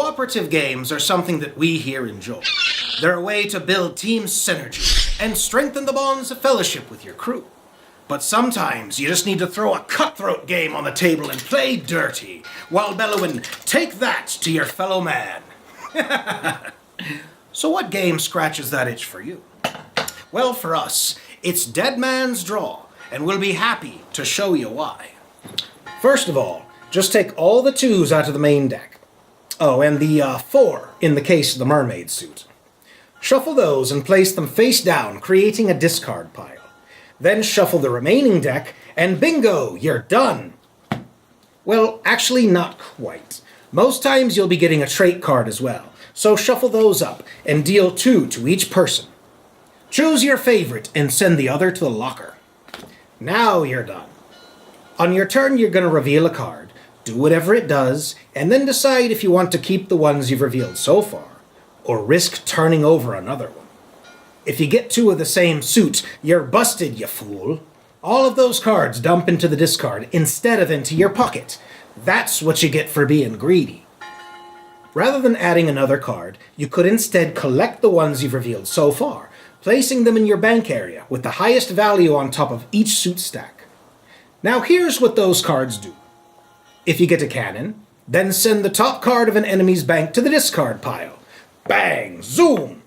Cooperative games are something that we here enjoy. They're a way to build team synergy and strengthen the bonds of fellowship with your crew. But sometimes you just need to throw a cutthroat game on the table and play dirty, while bellowing, "Take that to your fellow man." So what game scratches that itch for you? Well, for us, it's Dead Man's Draw, and we'll be happy to show you why. First of all, just take all the 2s out of the main deck. Oh, and the 4 in the case of the mermaid suit. Shuffle those and place them face down, creating a discard pile. Then shuffle the remaining deck, and bingo, you're done! Well, actually not quite. Most times you'll be getting a trait card as well, so shuffle those up and deal 2 to each person. Choose your favorite and send the other to the locker. Now you're done. On your turn, you're going to reveal a card, do whatever it does, and then decide if you want to keep the ones you've revealed so far, or risk turning over another one. If you get 2 of the same suit, you're busted, you fool. All of those cards dump into the discard instead of into your pocket. That's what you get for being greedy. Rather than adding another card, you could instead collect the ones you've revealed so far, placing them in your bank area with the highest value on top of each suit stack. Now here's what those cards do. If you get a cannon, then send the top card of an enemy's bank to the discard pile. Bang! Zoom!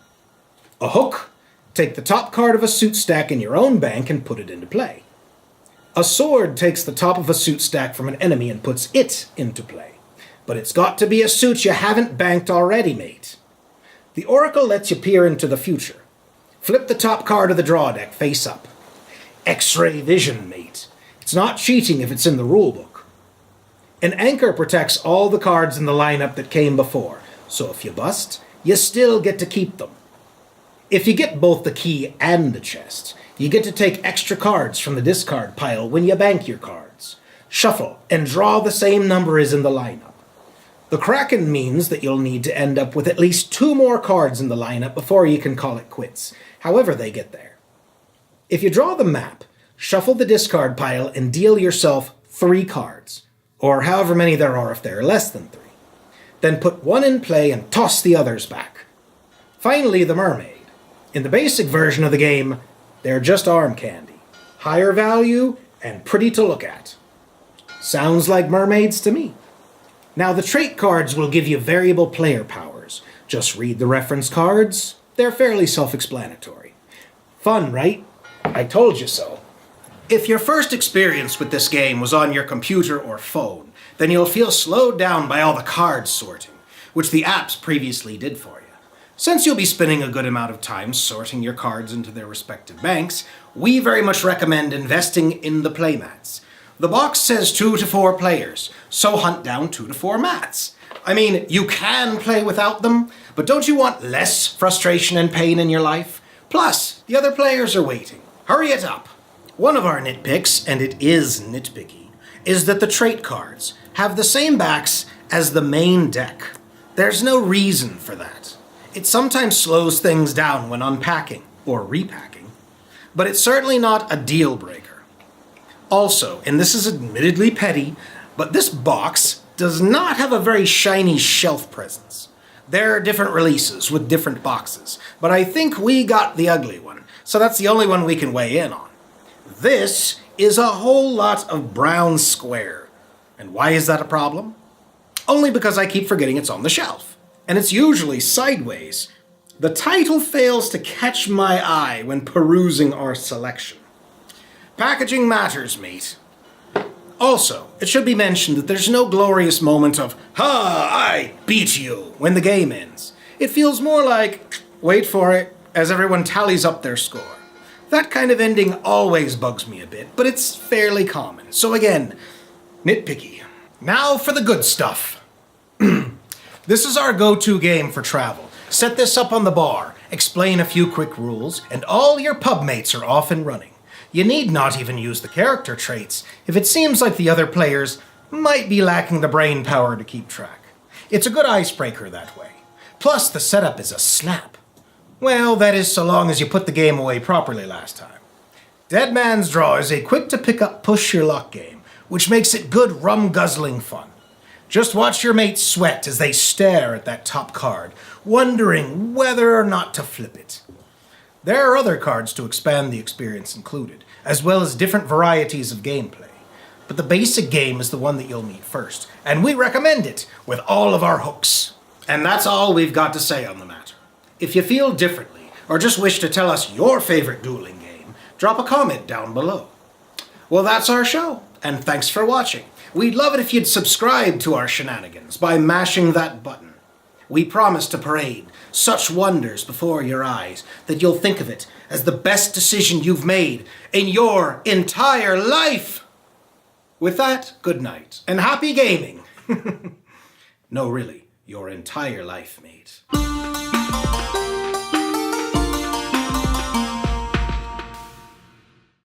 A hook. Take the top card of a suit stack in your own bank and put it into play. A sword takes the top of a suit stack from an enemy and puts it into play. But it's got to be a suit you haven't banked already, mate. The Oracle lets you peer into the future. Flip the top card of the draw deck face up. X-ray vision, mate. It's not cheating if it's in the rulebook. An anchor protects all the cards in the lineup that came before, so if you bust, you still get to keep them. If you get both the key and the chest, you get to take extra cards from the discard pile when you bank your cards. Shuffle and draw the same number as in the lineup. The Kraken means that you'll need to end up with at least 2 more cards in the lineup before you can call it quits, however they get there. If you draw the map, shuffle the discard pile and deal yourself 3 cards, or however many there are if there are less than 3. Then put 1 in play and toss the others back. Finally, the mermaid. In the basic version of the game, they're just arm candy. Higher value and pretty to look at. Sounds like mermaids to me. Now the trait cards will give you variable player powers. Just read the reference cards. They're fairly self-explanatory. Fun, right? I told you so. If your first experience with this game was on your computer or phone, then you'll feel slowed down by all the card sorting, which the apps previously did for you. Since you'll be spending a good amount of time sorting your cards into their respective banks, we very much recommend investing in the playmats. The box says 2 to 4 players, so hunt down 2 to 4 mats. I mean, you can play without them, but don't you want less frustration and pain in your life? Plus, the other players are waiting. Hurry it up. One of our nitpicks, and it is nitpicky, is that the trait cards have the same backs as the main deck. There's no reason for that. It sometimes slows things down when unpacking or repacking, but it's certainly not a deal breaker. Also, and this is admittedly petty, but this box does not have a very shiny shelf presence. There are different releases with different boxes, but I think we got the ugly one, so that's the only one we can weigh in on. This is a whole lot of brown square. And why is that a problem? Only because I keep forgetting it's on the shelf. And it's usually sideways. The title fails to catch my eye when perusing our selection. Packaging matters, mate. Also, it should be mentioned that there's no glorious moment of, "Ha, I beat you," when the game ends. It feels more like, wait for it, as everyone tallies up their score. That kind of ending always bugs me a bit, but it's fairly common. So again, nitpicky. Now for the good stuff. This is our go-to game for travel. Set this up on the bar, explain a few quick rules, and all your pub mates are off and running. You need not even use the character traits if it seems like the other players might be lacking the brain power to keep track. It's a good icebreaker that way. Plus, the setup is a snap. Well, that is so long as you put the game away properly last time. Dead Man's Draw is a quick-to-pick-up push-your-luck game, which makes it good rum-guzzling fun. Just watch your mates sweat as they stare at that top card, wondering whether or not to flip it. There are other cards to expand the experience included, as well as different varieties of gameplay. But the basic game is the one that you'll meet first, and we recommend it with all of our hooks. And that's all we've got to say on the matter. If you feel differently, or just wish to tell us your favorite dueling game, drop a comment down below. Well, that's our show, and thanks for watching. We'd love it if you'd subscribe to our shenanigans by mashing that button. We promise to parade such wonders before your eyes that you'll think of it as the best decision you've made in your entire life. With that, good night, and happy gaming. No, really, your entire life, mate.